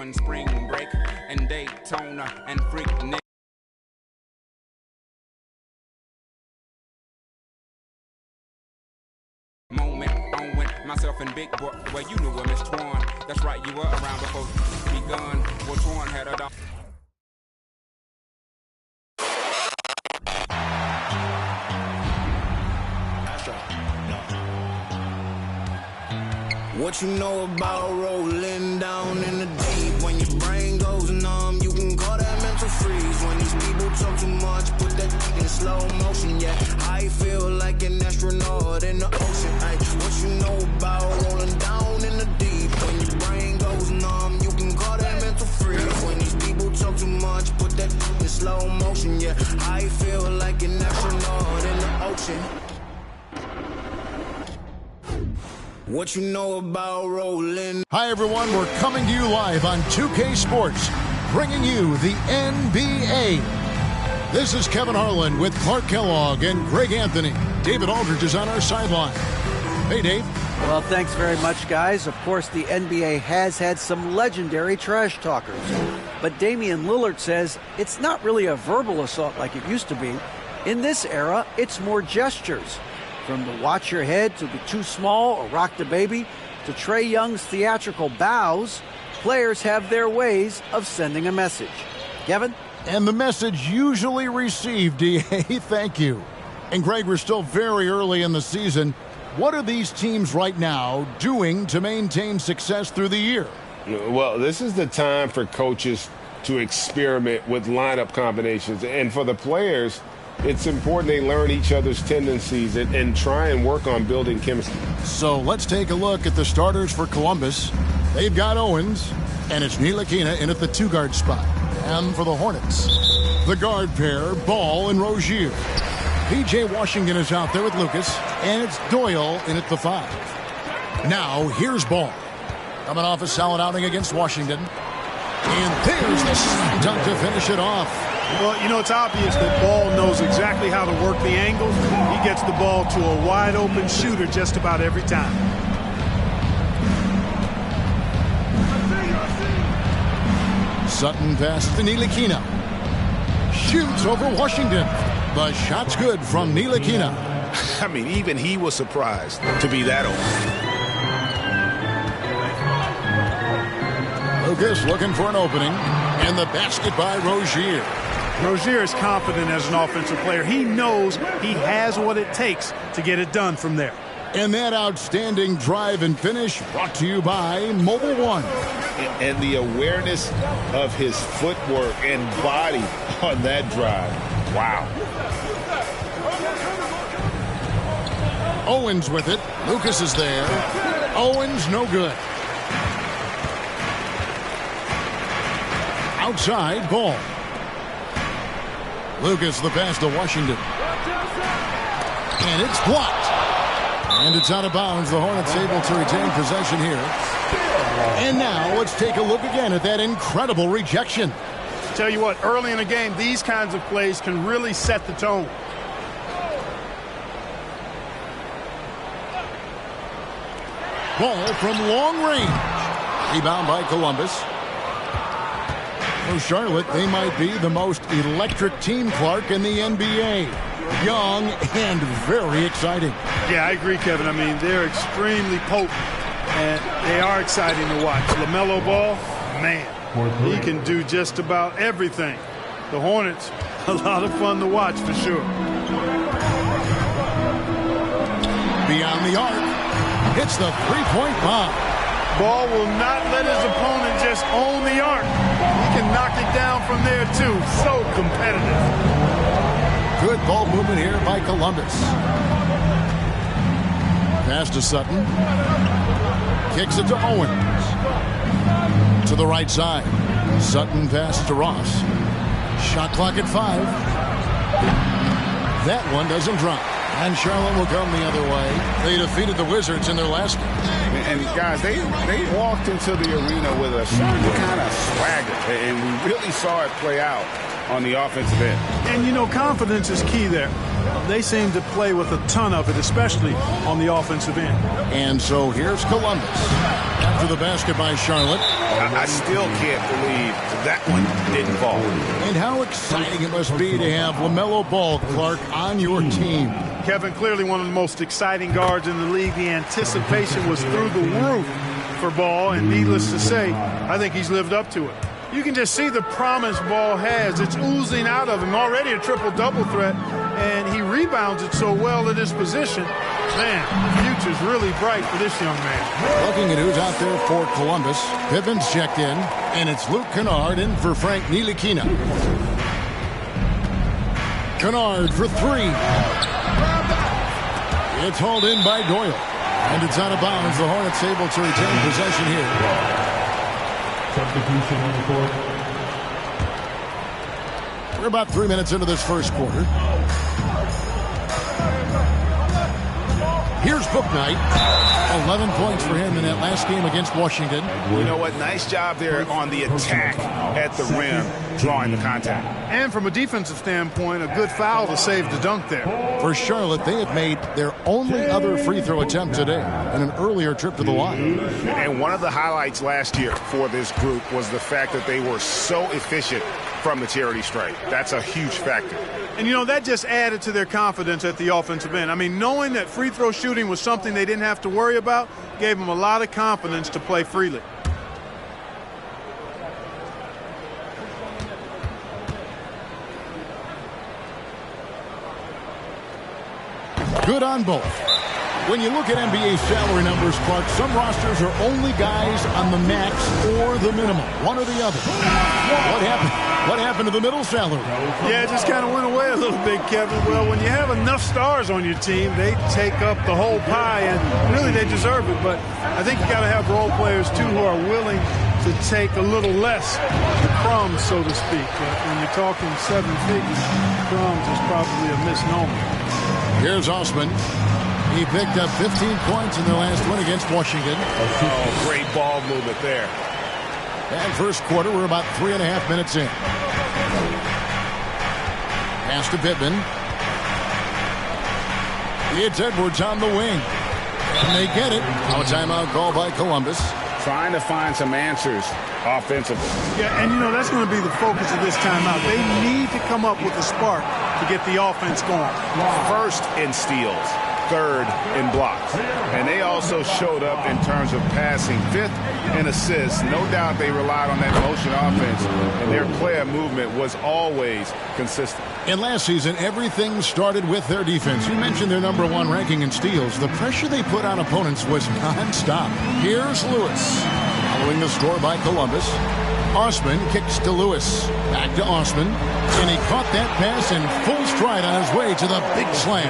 when spring break and Daytona and freak Nick. Moment on with myself and Big Boy. Well, you knew Miss Twan. That's right, you were around before begun. Well, Twan had a dog. What you know about rolling down in the deep? When your brain goes numb, you can call that mental freeze. When these people talk too much, put that in slow motion. Yeah, I feel like an astronaut in the ocean. Ay, what you know about rolling down in the deep? When your brain goes numb, you can call that mental freeze. When these people talk too much, put that in slow motion. Yeah, I feel like an astronaut in the ocean. What you know about rolling? Hi, everyone. We're coming to you live on 2K Sports, bringing you the NBA. This is Kevin Harlan with Clark Kellogg and Greg Anthony. David Aldridge is on our sideline. Hey, Dave. Well, thanks very much, guys. Of course, the NBA has had some legendary trash talkers. But Damian Lillard says it's not really a verbal assault like it used to be. In this era, it's more gestures. From the watch your head to the too small or rock the baby to Trae Young's theatrical bows, players have their ways of sending a message. Kevin? And the message usually received, DA, thank you. And Greg, we're still very early in the season. What are these teams right now doing to maintain success through the year? Well, this is the time for coaches to experiment with lineup combinations. And for the players, it's important they learn each other's tendencies and try and work on building chemistry. So let's take a look at the starters for Columbus. They've got Owens, and it's Ntilikina in at the two-guard spot. And for the Hornets, the guard pair, Ball and Rozier. P.J. Washington is out there with Lucas, and it's Doyle in at the 5. Now, here's Ball. Coming off a solid outing against Washington. And there's the slam dunk to finish it off. Well, you know, it's obvious that Ball knows exactly how to work the angles. He gets the ball to a wide-open shooter just about every time. Sutton passes to Ntilikina. Shoots over Washington. The shot's good from Ntilikina. I mean, even he was surprised to be that open. Lucas looking for an opening. And the basket by Rozier. Rozier is confident as an offensive player. He knows he has what it takes to get it done from there. And that outstanding drive and finish brought to you by Mobile One. And the awareness of his footwork and body on that drive. Wow. Owens with it. Lucas is there. Owens no good. Outside, Ball. Lucas the pass to Washington. And it's blocked. And it's out of bounds. The Hornets able to retain possession here. And now let's take a look again at that incredible rejection. Tell you what, early in the game, these kinds of plays can really set the tone. Ball from long range. Rebound by Columbus. For Charlotte, they might be the most electric team, Clark, in the NBA. Young and very exciting. Yeah, I agree, Kevin. I mean, they're extremely potent, and they are exciting to watch. LaMelo Ball, man, he can do just about everything. The Hornets, a lot of fun to watch for sure. Beyond the arc, hits the three-point bomb. Ball will not let his opponent just own the arc. He can knock it down from there, too. So competitive. Good ball movement here by Columbus. Pass to Sutton. Kicks it to Owens. To the right side. Sutton pass to Ross. Shot clock at 5. That one doesn't drop. And Charlotte will come the other way. They defeated the Wizards in their last game. And guys, they walked into the arena with a certain kind of swagger, and we really saw it play out on the offensive end. And, you know, confidence is key there. They seem to play with a ton of it, especially on the offensive end. And so here's Columbus. After the basket by Charlotte. I still can't believe that one didn't fall. And how exciting it must be to have LaMelo Ball, Clark, on your team. Kevin, clearly one of the most exciting guards in the league. The anticipation was through the roof for Ball, and needless to say, I think he's lived up to it. You can just see the promise Ball has. It's oozing out of him. Already a triple-double threat, and he rebounds it so well at his position. Man, the future's really bright for this young man. Looking at who's out there for Columbus. Pippen's checked in, and it's Luke Kennard in for Frank Ntilikina. Kennard for three. It's hauled in by Doyle. And it's out of bounds. The Hornets able to retain possession here. Substitution on the court. We're about 3 minutes into this first quarter. Here's Bouknight. 11 points for him in that last game against Washington. You know what? Nice job there on the attack at the rim, drawing the contact. And from a defensive standpoint, a good foul to save the dunk there. For Charlotte, they have made their only other free throw attempt today in an earlier trip to the line. And one of the highlights last year for this group was the fact that they were so efficient from the charity stripe. That's a huge factor. And, you know, that just added to their confidence at the offensive end. I mean, knowing that free throw shooting was something they didn't have to worry about gave them a lot of confidence to play freely. Good on both. When you look at NBA salary numbers, Clark, some rosters are only guys on the max or the minimum, one or the other. What happened? What happened to the middle salary? Yeah, it just kind of went away a little bit, Kevin. Well, when you have enough stars on your team, they take up the whole pie, and really they deserve it. But I think you got to have role players, too, who are willing to take a little less crumbs, so to speak. But when you're talking seven figures, crumbs is probably a misnomer. Here's Osman. He picked up 15 points in their last win against Washington. Oh, great ball movement there. And first quarter, we're about 3.5 minutes in. Pass to Pittman. It's Edwards on the wing. And they get it. Now a timeout call by Columbus. Trying to find some answers offensively. Yeah, and, you know, that's going to be the focus of this timeout. They need to come up with a spark to get the offense going. First in steals, third in blocks. And they also showed up in terms of passing, fifth in assists. No doubt they relied on that motion offense, and their player movement was always consistent. And last season, everything started with their defense. You mentioned their #1 ranking in steals. The pressure they put on opponents was nonstop. Here's Lewis. Following the score by Columbus. Osman kicks to Lewis. Back to Osman. And he caught that pass in full stride on his way to the big slam.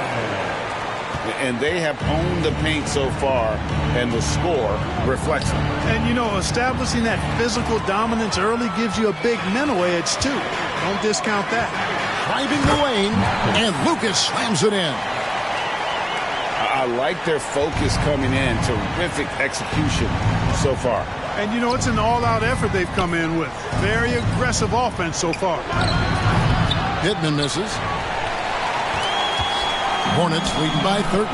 And they have owned the paint so far, and the score reflects it. And, you know, establishing that physical dominance early gives you a big mental edge, too. Don't discount that. Driving the lane, and Lucas slams it in. I like their focus coming in. Terrific execution so far. And, you know, it's an all-out effort they've come in with. Very aggressive offense so far. Pittman misses. Hornets leading by 13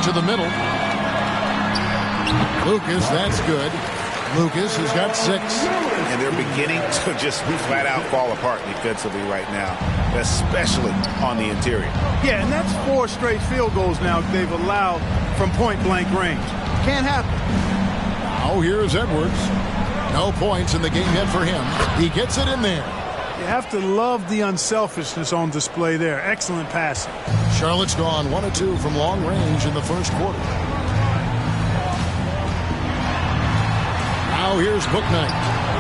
to the middle. Lucas, that's good. Lucas has got 6. And they're beginning to just flat out fall apart defensively right now, especially on the interior. Yeah, and that's 4 straight field goals now they've allowed from point-blank range. Can't happen. Now here's Edwards. No points in the game yet for him. He gets it in there. You have to love the unselfishness on display there. Excellent passing. Charlotte's gone 1 of 2 from long range in the first quarter. Now here's Bouknight.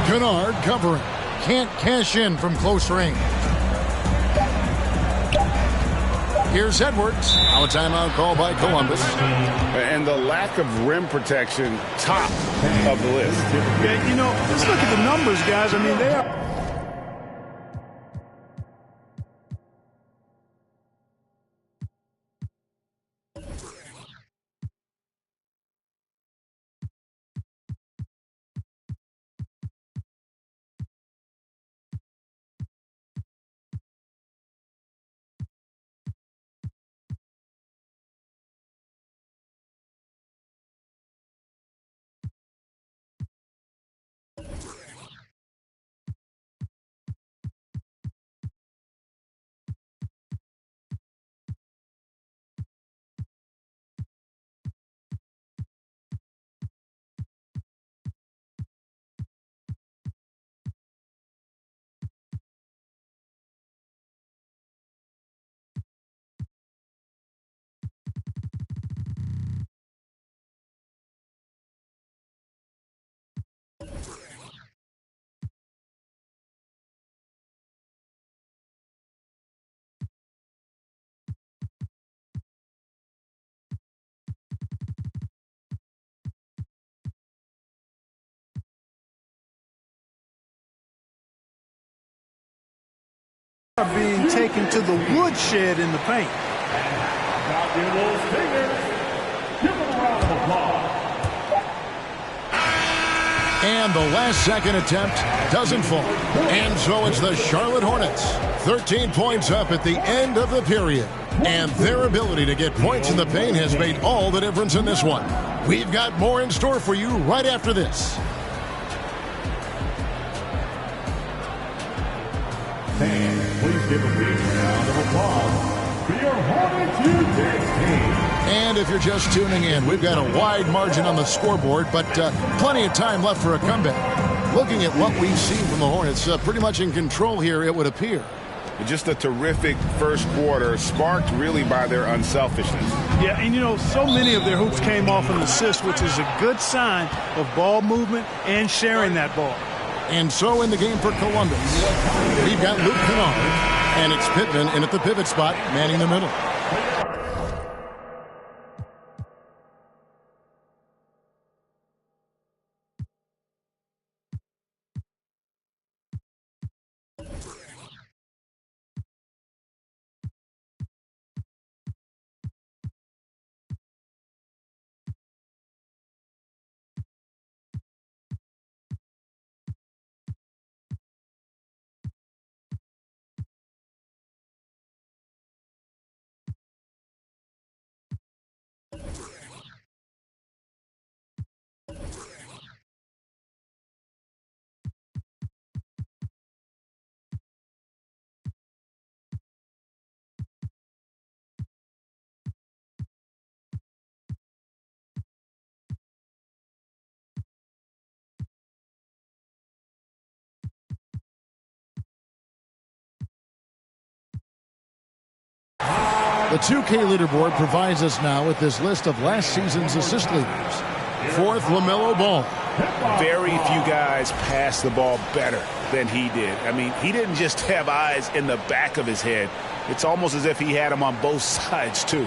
Kennard covering. Can't cash in from close range. Here's Edwards. Now a timeout call by Columbus. And the lack of rim protection, top of the list. Yeah, you know, let's look at the numbers, guys. I mean, they are Are being taken to the woodshed in the paint. And the last second attempt doesn't fall. And so it's the Charlotte Hornets. 13 points up at the end of the period. And their ability to get points in the paint has made all the difference in this one. We've got more in store for you right after this. Fans, please give a big round of applause for your Hornets team. And if you're just tuning in, we've got a wide margin on the scoreboard, but plenty of time left for a comeback. Looking at what we've seen from the Hornets, pretty much in control here, it would appear. Just a terrific first quarter, sparked really by their unselfishness. Yeah, and you know, so many of their hoops came off an assist, which is a good sign of ball movement and sharing that ball. And so in the game for Columbus, we've got Luke Kennard, and it's Pittman in at the pivot spot, manning the middle. The 2K leaderboard provides us now with this list of last season's assist leaders. Fourth, LaMelo Ball. Very few guys pass the ball better than he did. I mean, he didn't just have eyes in the back of his head. It's almost as if he had them on both sides, too.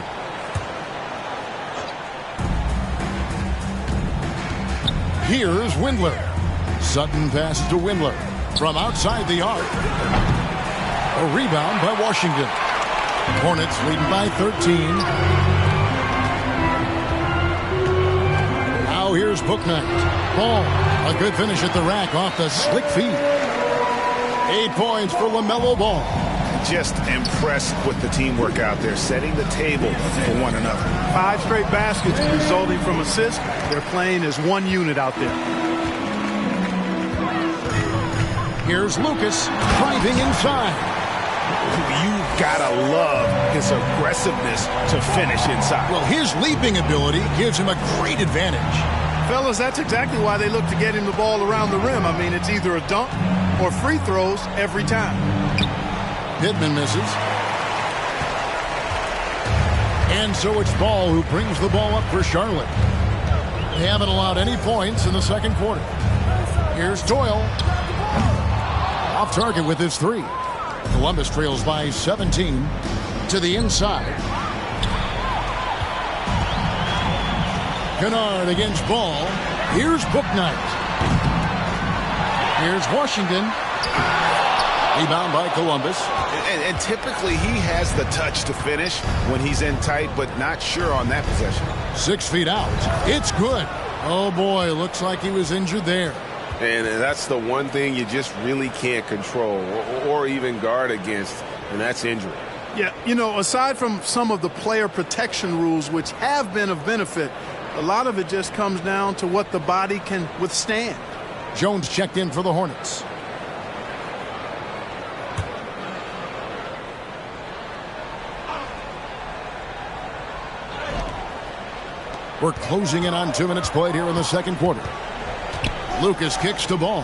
Here's Windler. Sutton passes to Windler from outside the arc. A rebound by Washington. Hornets leading by 13. Now here's Bouknight. Ball. A good finish at the rack off the slick feed. 8 points for LaMelo Ball. Just impressed with the teamwork out there, setting the table for one another. 5 straight baskets resulting from assists. They're playing as one unit out there. Here's Lucas driving inside. You gotta love his aggressiveness to finish inside. Well, his leaping ability gives him a great advantage. Fellas, that's exactly why they look to get him the ball around the rim. I mean, it's either a dunk or free throws every time. Pittman misses. And so it's Ball who brings the ball up for Charlotte. They haven't allowed any points in the second quarter. Here's Doyle. Off target with his 3. Columbus trails by 17 to the inside. Kennard against Ball. Here's Bouknight. Here's Washington. Rebound by Columbus. And typically he has the touch to finish when he's in tight, but not sure on that possession. 6 feet out. It's good. Oh, boy, looks like he was injured there. And that's the one thing you just really can't control or even guard against, and that's injury. Yeah, you know, aside from some of the player protection rules, which have been of benefit, a lot of it just comes down to what the body can withstand. Jones checked in for the Hornets. We're closing in on 2 minutes played here in the second quarter. Lucas kicks to Ball.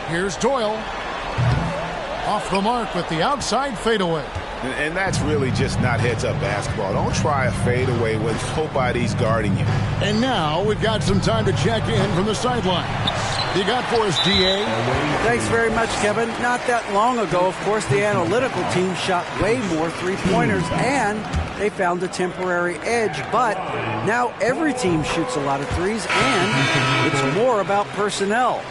Here's Doyle. Off the mark with the outside fadeaway. And that's really just not heads-up basketball. Don't try a fadeaway when nobody's guarding you. And now we've got some time to check in from the sidelines. You got for us, DA? Thanks very much, Kevin. Not that long ago, of course, the analytical team shot way more three-pointers, and they found a temporary edge. But now every team shoots a lot of threes, and it's more about personnel.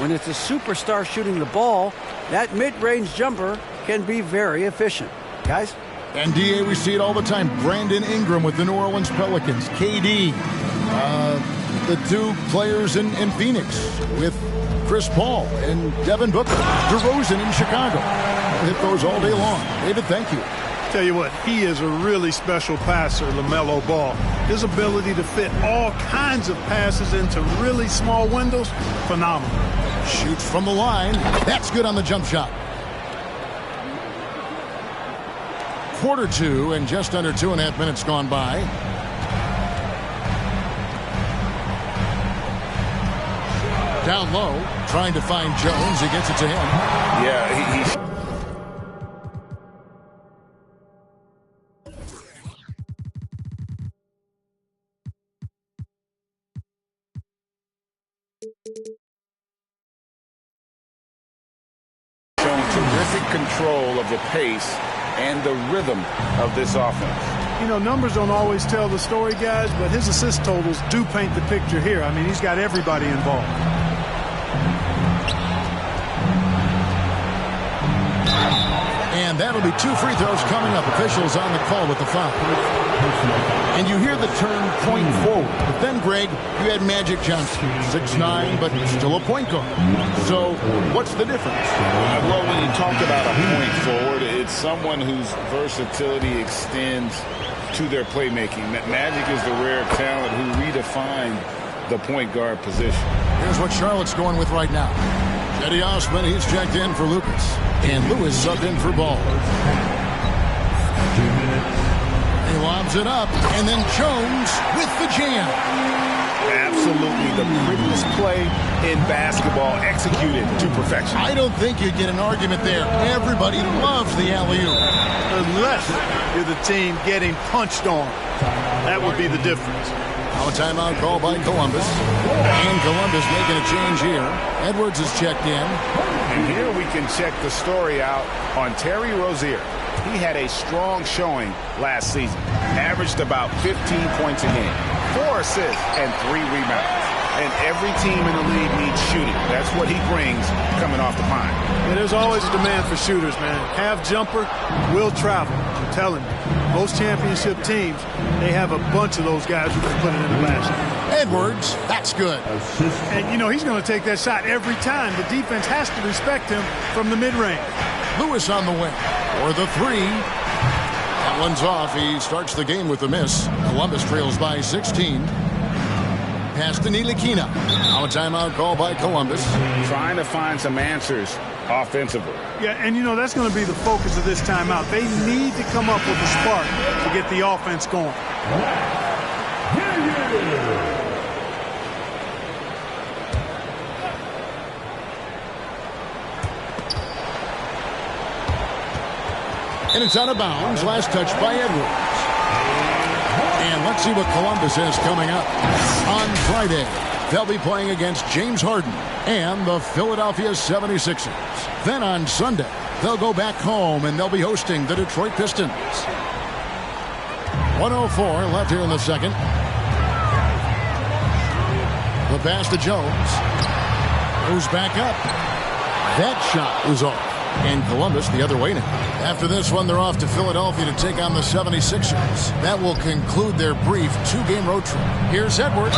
When it's a superstar shooting the ball, that mid-range jumper can be very efficient. Guys? And DA, we see it all the time. Brandon Ingram with the New Orleans Pelicans. KD, the two players in Phoenix with Chris Paul and Devin Booker. DeRozan in Chicago. We'll hit those all day long. David, thank you. Tell you what, he is a really special passer, LaMelo Ball. His ability to fit all kinds of passes into really small windows, phenomenal. Shoots from the line. That's good on the jump shot. Quarter two, and just under 2.5 minutes gone by. Down low, trying to find Jones. He gets it to him. Yeah, he's... showing terrific control of the pace and the rhythm of this offense. You know, numbers don't always tell the story, guys, but his assist totals do paint the picture here. I mean, he's got everybody involved. And that'll be 2 free throws coming up. Officials on the call with the foul. And you hear the term point forward. But then, Greg, you had Magic Johnson, 6'9", but still a point guard. So what's the difference? Well, when you talk about a point forward, it's someone whose versatility extends to their playmaking. Magic is the rare talent who redefined the point guard position. Here's what Charlotte's going with right now. Cedi Osman, he's checked in for Lucas. And Lewis subbed in for Ball. 2 minutes. He lobs it up, and then Jones with the jam. Absolutely the prettiest play in basketball, executed to perfection. I don't think you'd get an argument there. Everybody loves the alley-oop. Unless you're the team getting punched on. That would be the difference. Now a timeout call by Columbus. And Columbus making a change here. Edwards is checked in. And here we can check the story out on Terry Rozier. He had a strong showing last season. Averaged about 15 points a game, 4 assists, and 3 rebounds. And every team in the league needs shooting. That's what he brings coming off the pine. Yeah, there's always a demand for shooters, man. Have jumper, will travel. I'm telling you. Most championship teams, they have a bunch of those guys who can put it in the basket. Edwards, that's good. And, you know, he's going to take that shot every time. The defense has to respect him from the mid-range. Lewis on the wing for the 3. That one's off. He starts the game with a miss. Columbus trails by 16. Pass to Ntilikina. Now a timeout call by Columbus. Trying to find some answers offensively. Yeah, and you know, that's going to be the focus of this timeout. They need to come up with a spark to get the offense going. And it's out of bounds. Last touch by Edwards. And let's see what Columbus has coming up. On Friday, they'll be playing against James Harden and the Philadelphia 76ers. Then on Sunday, they'll go back home and they'll be hosting the Detroit Pistons. 1:04 left here in the second. The pass to Jones. Goes back up. That shot is off. And Columbus the other way now. After this one, they're off to Philadelphia to take on the 76ers. That will conclude their brief 2-game road trip. Here's Edwards.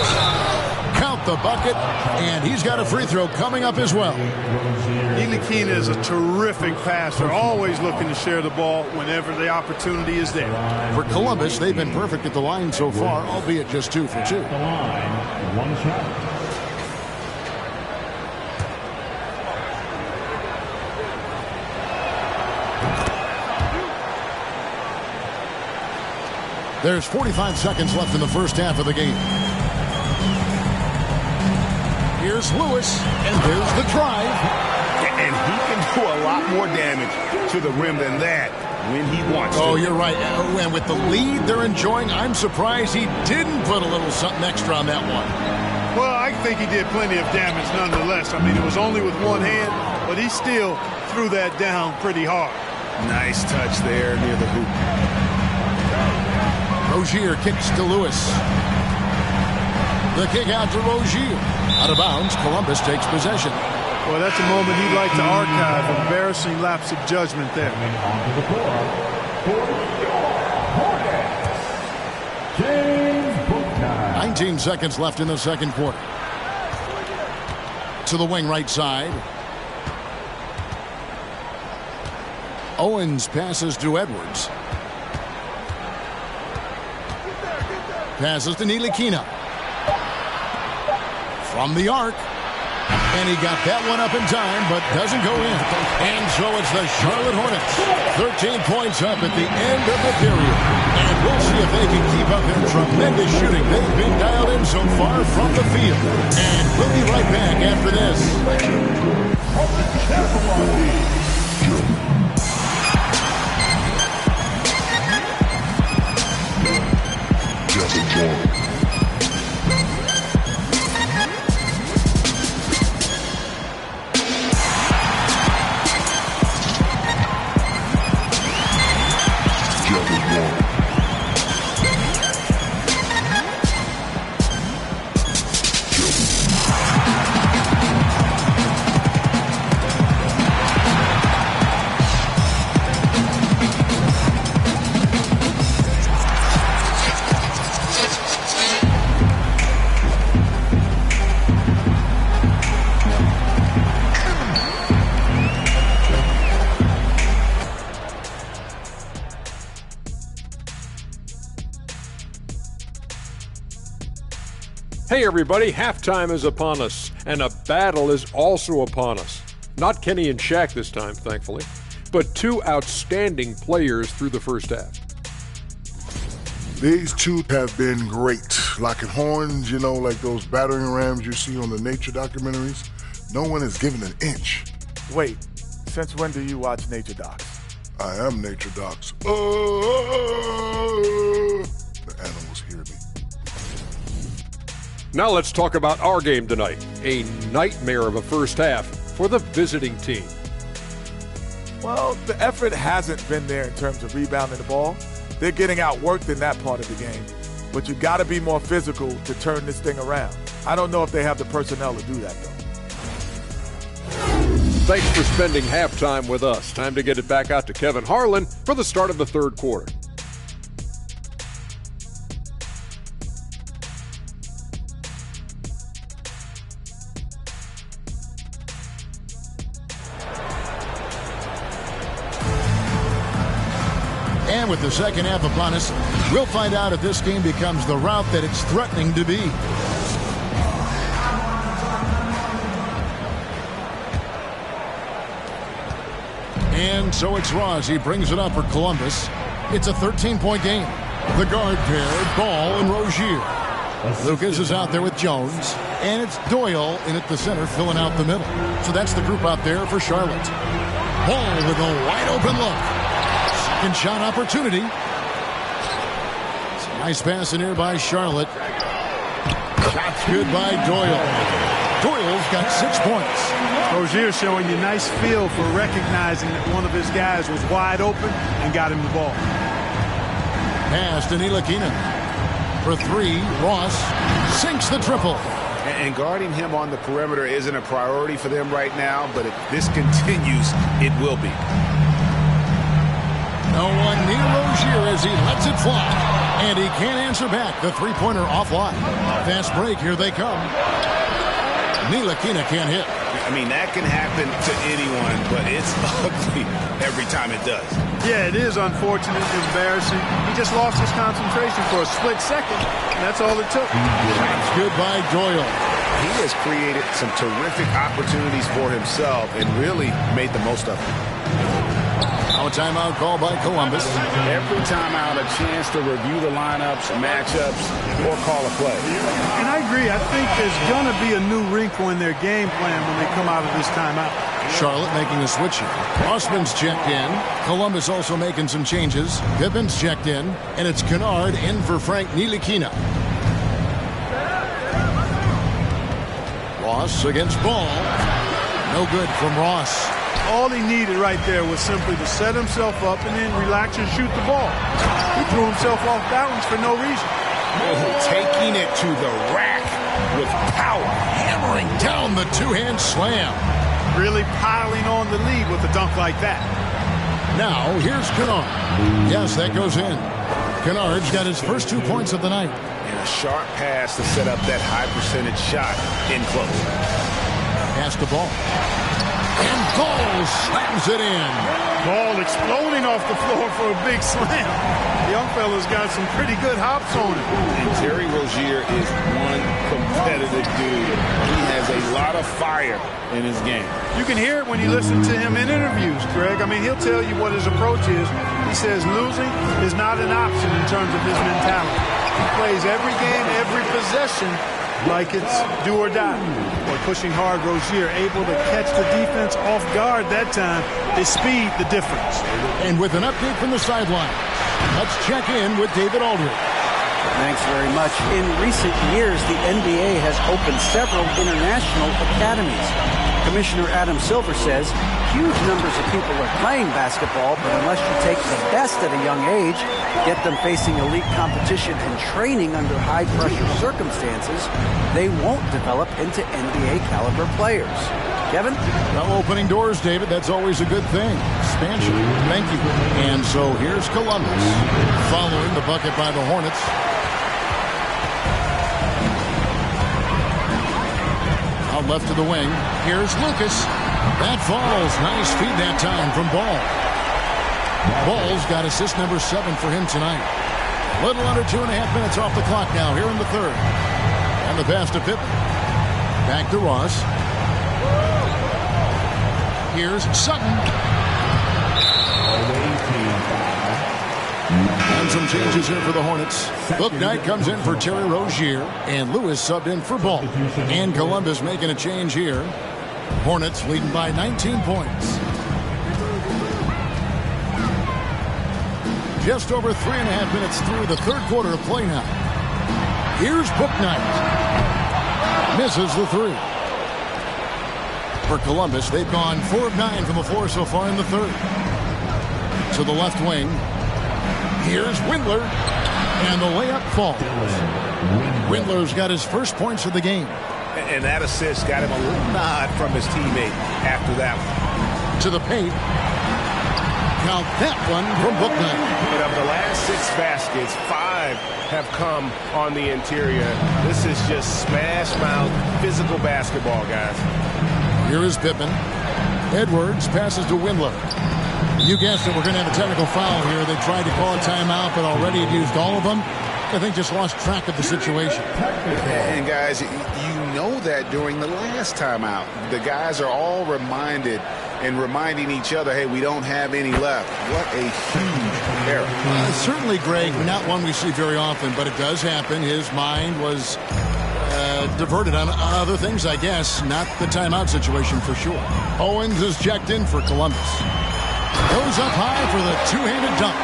Count the bucket, and he's got a free throw coming up as well. Ntilikina is a terrific passer, always looking to share the ball whenever the opportunity is there. For Columbus, they've been perfect at the line so far, albeit just 2 for 2. The line, 1 shot. There's 45 seconds left in the first half of the game. Here's Lewis, and there's the drive. And he can do a lot more damage to the rim than that when he wants to. Oh, you're right. And with the lead they're enjoying, I'm surprised he didn't put a little something extra on that one. Well, I think he did plenty of damage nonetheless. I mean, it was only with one hand, but he still threw that down pretty hard. Nice touch there near the hoop. Rozier kicks to Lewis. The kick out to Rozier. Out of bounds, Columbus takes possession. Well, that's a moment he'd like to archive. Embarrassing lapse of judgment there. Onto the floor for Hornets, 19 seconds left in the second quarter. To the wing right side. Owens passes to Edwards. Passes to Ntilikina. From the arc. And he got that one up in time, but doesn't go in. And so it's the Charlotte Hornets. 13 points up at the end of the period. And we'll see if they can keep up their tremendous shooting. They've been dialed in so far from the field. And we'll be right back after this. Hey everybody, halftime is upon us, and a battle is also upon us. Not Kenny and Shaq this time, thankfully, but two outstanding players through the first half. These two have been great. Locking horns, you know, like those battering rams you see on the nature documentaries. No one is given an inch. Wait, since when do you watch nature docs? I am nature docs. The animals hear me. Now let's talk about our game tonight. A nightmare of a first half for the visiting team. Well, the effort hasn't been there in terms of rebounding the ball. They're getting outworked in that part of the game. But you got to be more physical to turn this thing around. I don't know if they have the personnel to do that, though. Thanks for spending halftime with us. Time to get it back out to Kevin Harlan for the start of the third quarter. And with the second half upon us, we'll find out if this game becomes the route that it's threatening to be. And so it's Ross. He brings it up for Columbus. It's a 13-point game. The guard pair, Ball and Rozier. Lucas is out there with Jones. And it's Doyle in at the center, filling out the middle. So that's the group out there for Charlotte. Ball with a wide open look. Second shot opportunity. It's a nice pass in here by Charlotte. Shot's good by Doyle. Doyle's got 6 points. Rozier showing you nice feel for recognizing that one of his guys was wide open and got him the ball. Pass to Ntilikina. For three, Ross sinks the triple. And guarding him on the perimeter isn't a priority for them right now, but if this continues, it will be. No one near Rozier as he lets it fly. And he can't answer back. The three-pointer offline. Fast break, here they come. Ntilikina can't hit. I mean, that can happen to anyone, but it's ugly every time it does. Yeah, it is unfortunate and embarrassing. He just lost his concentration for a split second, and that's all it took. That's good by Doyle. He has created some terrific opportunities for himself and really made the most of it. Now a timeout call by Columbus. Every timeout, a chance to review the lineups, matchups, or call a play. And I agree. I think there's going to be a new wrinkle in their game plan when they come out of this timeout. Charlotte making a switch here. Osman's checked in. Columbus also making some changes. Pippin's checked in. And it's Kennard in for Frank Ntilikina. Ross against Ball. No good from Ross. All he needed right there was simply to set himself up and then relax and shoot the ball. He threw himself off balance for no reason. Taking it to the rack with power. Hammering down the two-hand slam. really piling on the lead with a dunk like that. Now, here's Kennard. Yes, that goes in. Kennard's got his first 2 points of the night. And a sharp pass to set up that high percentage shot in close. Pass the ball. And Ball slams it in. Ball exploding off the floor for a big slam. Young fella's got some pretty good hops on him. And Terry Rozier is one competitive dude. He has a lot of fire in his game. You can hear it when you listen to him in interviews, Greg. I mean, he'll tell you what his approach is. He says losing is not an option in terms of his mentality. He plays every game, every possession like it's do or die. Or pushing hard, Rozier able to catch the defense off guard that time. His speed, the difference. And with an update from the sideline, let's check in with David Aldridge. Thanks very much. In recent years, the NBA has opened several international academies. Commissioner Adam Silver says huge numbers of people are playing basketball, but unless you take the best at a young age, get them facing elite competition and training under high-pressure circumstances, they won't develop into NBA-caliber players. Kevin? Well, opening doors, David, that's always a good thing. Expansion. Thank you. And so here's Columbus following the bucket by the Hornets. Out left to the wing. Here's Lucas. That falls. Nice feed that time from Ball. Ball's got assist number 7 for him tonight. A little under 2.5 minutes off the clock now here in the third. And the pass to Pippen. Back to Ross. Here's Sutton. And some changes here for the Hornets. Bouknight comes in for Terry Rozier, and Lewis subbed in for Ball. And Columbus making a change here. Hornets leading by 19 points. Just over 3.5 minutes through the third quarter of play now. Here's Bouknight. Misses the three. For Columbus, they've gone 4 of 9 from the floor so far in the third. To the left wing. Here's Windler. And the layup falls. Windler's got his first points of the game. And that assist got him a little nod from his teammate after that one. To the paint. Count that one from Bouknight. And of the last 6 baskets, 5 have come on the interior. This is just smash mouth physical basketball, guys. Here is Pippen. Edwards passes to Windler. You guessed it, we're going to have a technical foul here. They tried to call a timeout, but already had used all of them. I think just lost track of the situation. And guys, you know that during the last timeout, the guys are all reminded and reminding each other, hey, we don't have any left. What a huge error. Certainly, Greg, not one we see very often, but it does happen. His mind was diverted on other things, I guess. Not the timeout situation for sure. Owens is checked in for Columbus. Goes up high for the two-handed dunk.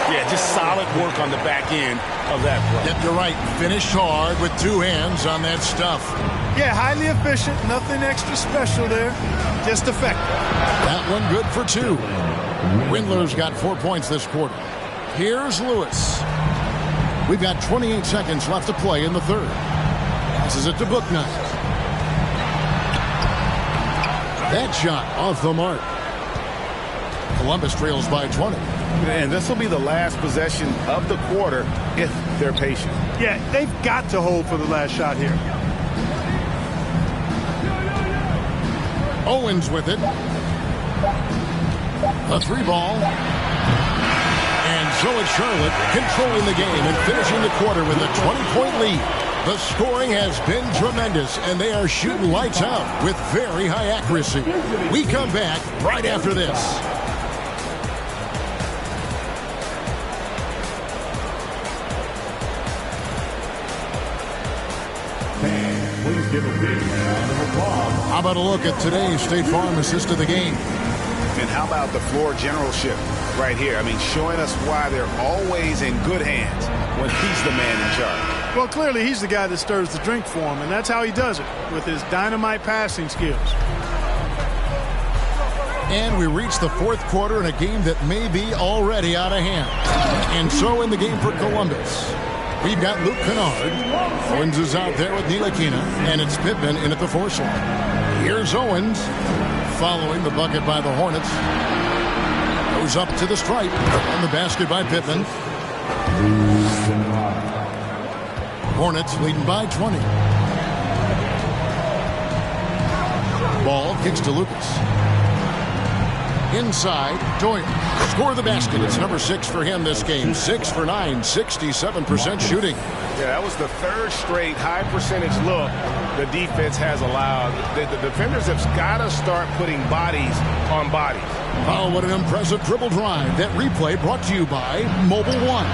Yeah, just solid work on the back end of that play. Yep, you're right. Finished hard with 2 hands on that stuff. Yeah, highly efficient. Nothing extra special there. Just effective. That one good for 2. Windler's got 4 points this quarter. Here's Lewis. We've got 28 seconds left to play in the third. Passes it to Bouknight. That shot off the mark. Columbus trails by 20. And this will be the last possession of the quarter if they're patient. Yeah, they've got to hold for the last shot here. Owens with it. A 3-ball. And so it's Charlotte controlling the game and finishing the quarter with a 20-point lead. The scoring has been tremendous, and they are shooting lights out with very high accuracy. We come back right after this. Please give a big round of applause. How about a look at today's State Farm assist of the game? And how about the floor generalship right here? I mean, showing us why they're always in good hands when he's the man in charge. Well, clearly he's the guy that stirs the drink for him, and that's how he does it, with his dynamite passing skills. And we reach the fourth quarter in a game that may be already out of hand. And so in the game for Columbus, we've got Luke Kennard. Owens is out there with Ntilikina, and it's Pippen in at the force line. Here's Owens following the bucket by the Hornets. Goes up to the stripe. And the basket by Pittman. Hornets leading by 20. Ball kicks to Lucas. Inside, Doyle. Score the basket. It's number 6 for him this game. 6 for 9, 67% shooting. Yeah, that was the third straight high percentage look the defense has allowed. The defenders have got to start putting bodies on bodies. Oh, what an impressive dribble drive. That replay brought to you by Mobile One.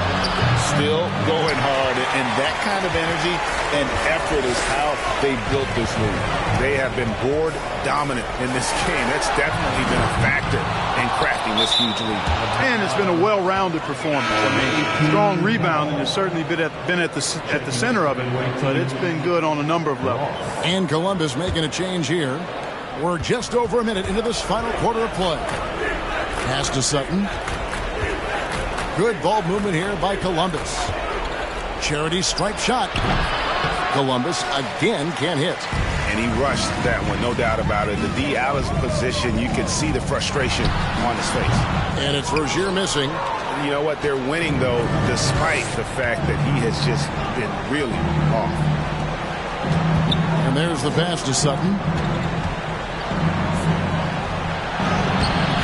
Still going hard, and that kind of energy and effort is how they built this league. They have been board dominant in this game. That's definitely been a factor in crafting this huge lead. And it's been a well-rounded performance. I mean, strong rebounding has certainly been at the center of it, but it's been good on a number of levels. And Columbus making a change here. We're just over a minute into this final quarter of play. Pass to Sutton. Good ball movement here by Columbus. Charity stripe shot. Columbus again can't hit. And he rushed that one, no doubt about it. The D out of position, you can see the frustration on his face. And it's Rozier missing. You know what? They're winning, though, despite the fact that he has just been really off. And there's the pass to Sutton.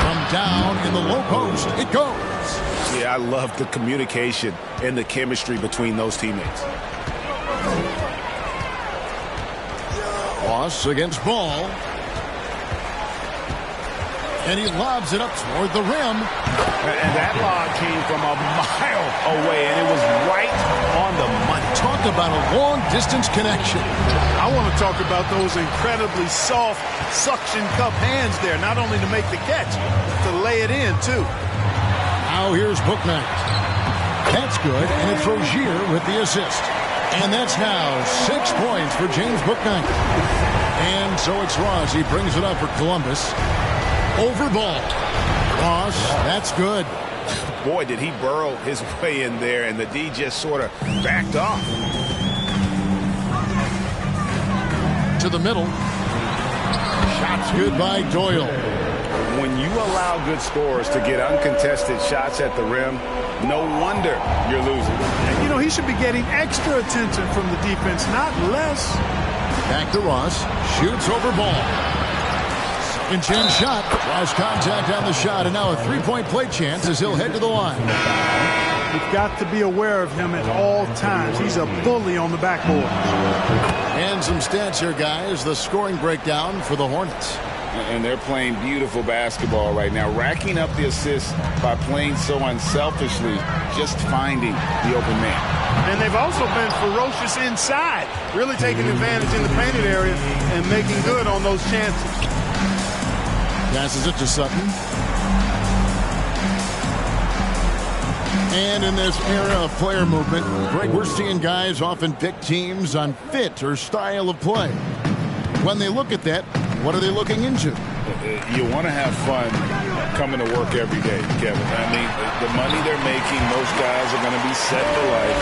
From down in the low post, it goes. Yeah, I love the communication and the chemistry between those teammates. Ross against Ball. And he lobs it up toward the rim. And that lob came from a mile away, and it was right on the money. Talk about a long-distance connection. I want to talk about those incredibly soft suction cup hands there, not only to make the catch, to lay it in, too. Now here's Bouknight. That's good, and it's Rozier with the assist. And that's now 6 points for James Bouknight. And so it's Ross. He brings it up for Columbus. Over Ball. Ross, that's good. Boy, did he burrow his way in there, and the D just sort of backed off. To the middle. Shots good by Doyle. When you allow good scorers to get uncontested shots at the rim, no wonder you're losing. And, you know, he should be getting extra attention from the defense, not less. Back to Ross. Shoots over Ball. And Chen shot. Draws contact on the shot, and now a three-point play chance as he'll head to the line. You've got to be aware of him at all times. He's a bully on the backboard. And some stats here, guys. The scoring breakdown for the Hornets. And they're playing beautiful basketball right now, racking up the assists by playing so unselfishly, just finding the open man. And they've also been ferocious inside, really taking advantage in the painted area and making good on those chances. Passes it to Sutton. And in this era of player movement, Greg, we're seeing guys often pick teams on fit or style of play. When they look at that, what are they looking into? You want to have fun coming to work every day, Kevin. I mean, the money they're making, most guys are going to be set for life.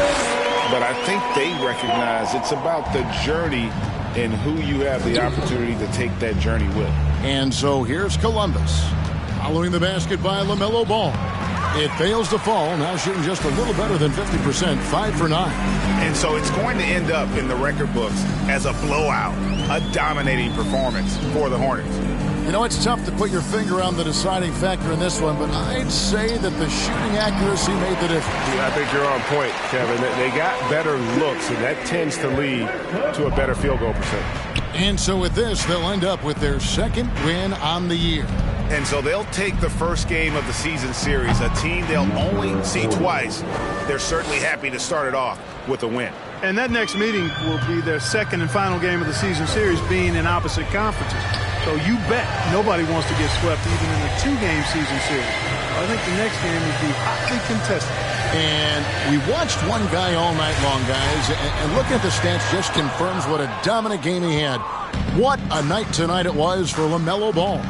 But I think they recognize it's about the journey and who you have the opportunity to take that journey with. And so here's Columbus. Following the basket by LaMelo Ball. It fails to fall, now shooting just a little better than 50%, 5 for 9. And so it's going to end up in the record books as a blowout, a dominating performance for the Hornets. You know, it's tough to put your finger on the deciding factor in this one, but I'd say that the shooting accuracy made the difference. Yeah, I think you're on point, Kevin. They got better looks, and that tends to lead to a better field goal percentage. And so with this, they'll end up with their second win on the year. And so they'll take the first game of the season series, a team they'll only see twice. They're certainly happy to start it off with a win. And that next meeting will be their second and final game of the season series, being in opposite conferences. So you bet nobody wants to get swept even in the two-game season series. I think the next game would be hotly contested. And we watched one guy all night long, guys, and looking at the stats just confirms what a dominant game he had. What a night tonight it was for LaMelo Ball.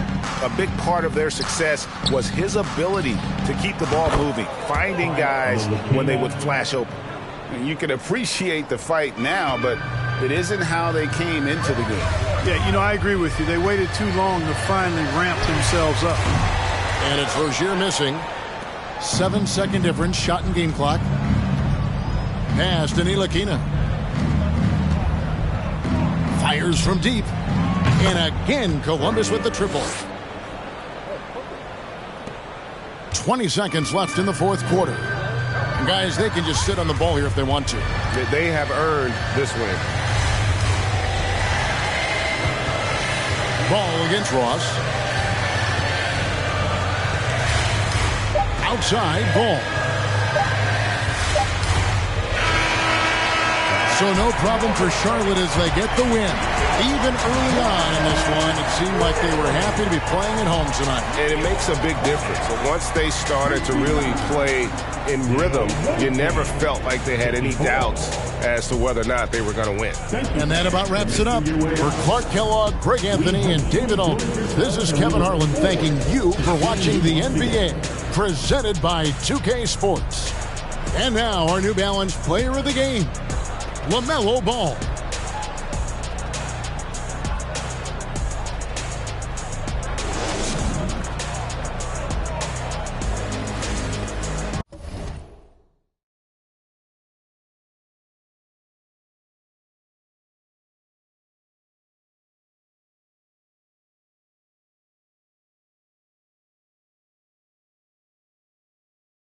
A big part of their success was his ability to keep the ball moving, finding guys when they would flash open. And you can appreciate the fight now, but it isn't how they came into the game. Yeah, I agree with you. They waited too long to finally ramp themselves up. And it's Rozier missing. 7-second difference, shot and game clock. Pass to Ntilikina. Fires from deep. And again, Columbus with the triple. 20 seconds left in the fourth quarter. And guys, they can just sit on the ball here if they want to. They have earned this win. Ball against Ross. Outside, Ball. So no problem for Charlotte as they get the win. Even early on in this one, it seemed like they were happy to be playing at home tonight. And it makes a big difference. And once they started to really play in rhythm, you never felt like they had any doubts as to whether or not they were going to win. And that about wraps it up. For Clark Kellogg, Greg Anthony, and David Owen, this is Kevin Harlan thanking you for watching the NBA, presented by 2K Sports. And now our New Balance player of the game, LaMelo Ball.